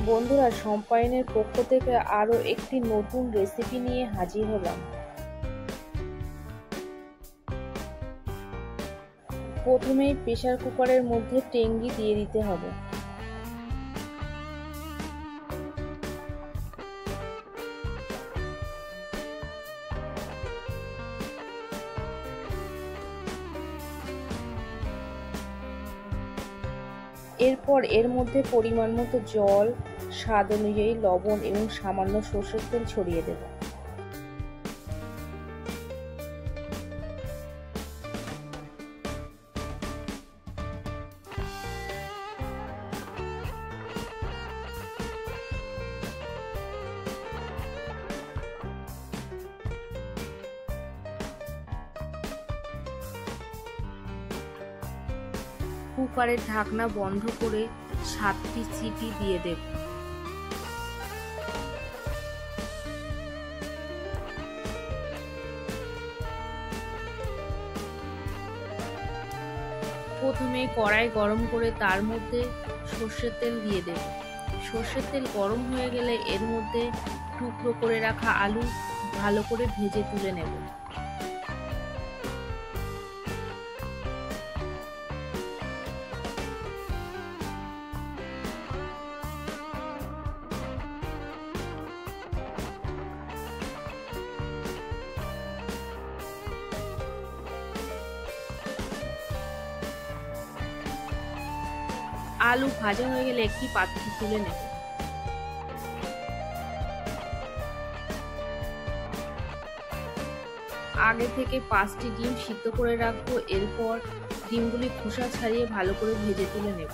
বন্ধুরা, সম্পায়নের পক্ষ থেকে আরও একটি নতুন রেসিপি নিয়ে হাজির হলাম। প্রথমেই প্রেসার কুকারের মধ্যে টেঙ্গি দিয়ে দিতে হবে। এরপর এর মধ্যে পরিমাণ মতো জল, স্বাদ অনুযায়ী লবণ এবং সামান্য সরষের তেল ছড়িয়ে দেব। কুকারের ঢাকনা বন্ধ করে 7টি সিটি দিয়ে দেব। প্রথমে কড়াই গরম করে তার মধ্যে সর্ষের তেল দিয়ে দেব। সর্ষের তেল গরম হয়ে গেলে এর মধ্যে টুকরো করে রাখা আলু ভালো করে ভেজে তুলে নেব। আলু ভাজা হয়ে গেলে একটি পাত্রে তুলে নেব। আগে থেকে 5টি ডিম সিদ্ধ করে রাখবো। এরপর ডিমগুলি খোসা ছাড়িয়ে ভালো করে ভেজে তুলে নেব।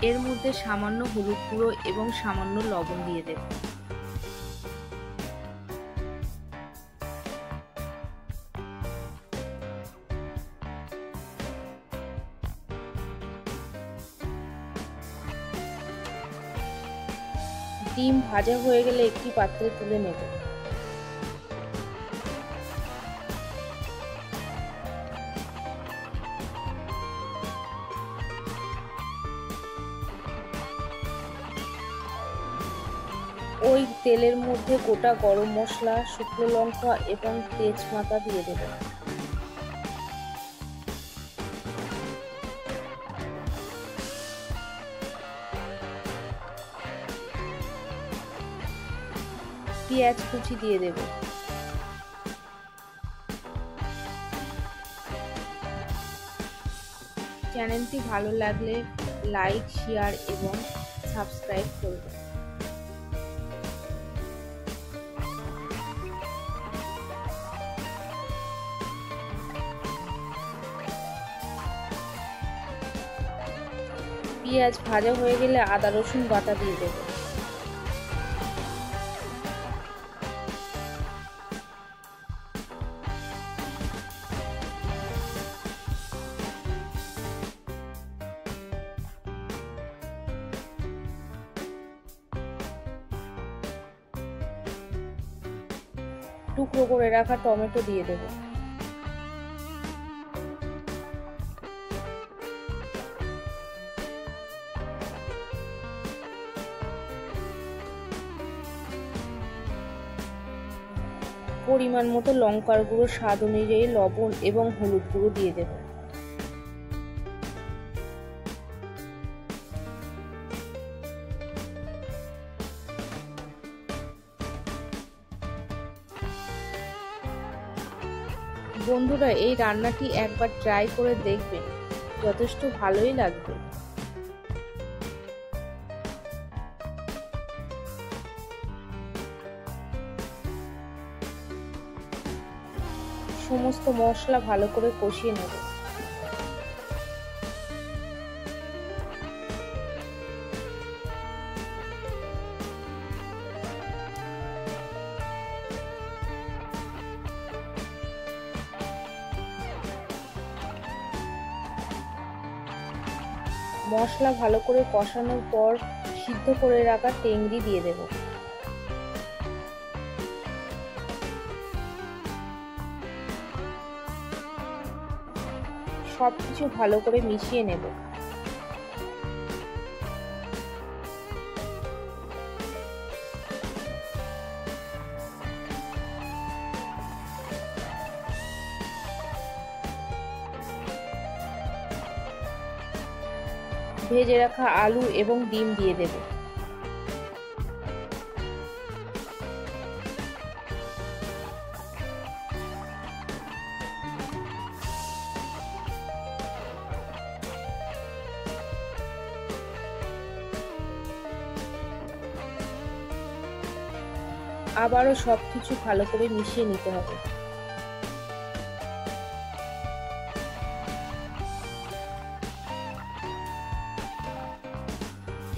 এর মধ্যে সামান্য হলুদ গুঁড়ো এবং সামান্য লবণ দিয়ে দেব। ডিম ভাজা হয়ে গেলে একটি পাত্রে তুলে নেব। ওই তেলের মধ্যে গোটা গরম মশলা, শুকনো লঙ্কা এবং তেজপাতা দিয়ে দেব। পেঁয়াজ কুচি দিয়ে দেব। চ্যানেলটি ভালো লাগলে লাইক, শেয়ার এবং সাবস্ক্রাইব করবেন। পেঁয়াজ ভাজা হয়ে গেলে আদা রসুন বাটা দিয়ে দেব। টুকরো করে রাখা টমেটো দিয়ে দেব। পরিমাণ মতো লঙ্কার গুঁড়ো, স্বাদ অনুযায়ী লবণ এবং হলুদ গুঁড়ো দিয়ে দেব। বন্ধুরা, এই রান্নাটি একবার ট্রাই করে দেখবেন, যথেষ্ট ভালোই লাগবে। সমস্ত মশলা ভালো করে কষিয়ে নেব। মশলা ভালো করে কষানোর পর সিদ্ধ করে রাখা টেংরি দিয়ে দেব। সবকিছু ভালো করে মিশিয়ে নেব। ভেজে রাখা আলু এবং ডিম দিয়ে দেব। আবারও সবকিছু ভালো করে মিশিয়ে নিতে হবে।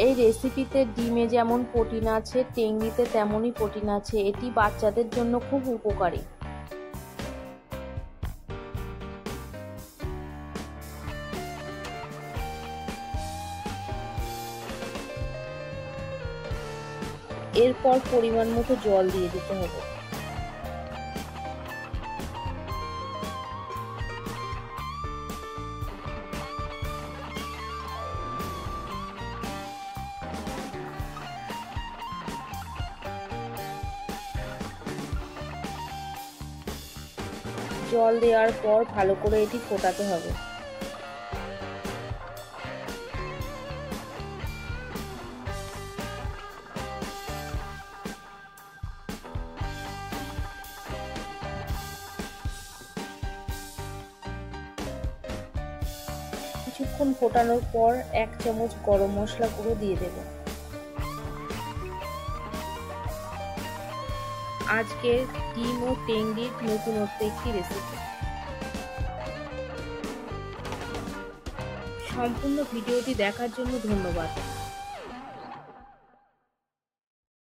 এই রেসিপিতে ডিমে যেমন প্রোটিন আছে, টেংরিতে তেমনই প্রোটিন আছে। এটি বাচ্চাদের জন্য খুব উপকারী। এরপর পরিমাণ মতো জল দিয়ে দিতে হবে। জল দেওয়ার পর ভালো করে এটি ফোটাতে হবে। কিছুক্ষণ ফোটানোর পর 1 চামচ গরম মশলা গুঁড়ো দিয়ে দেব। আজকে ডিম ও টেংরির নতুনত্ব একটি রেসিপি। সম্পূর্ণ ভিডিওটি দেখার জন্য ধন্যবাদ।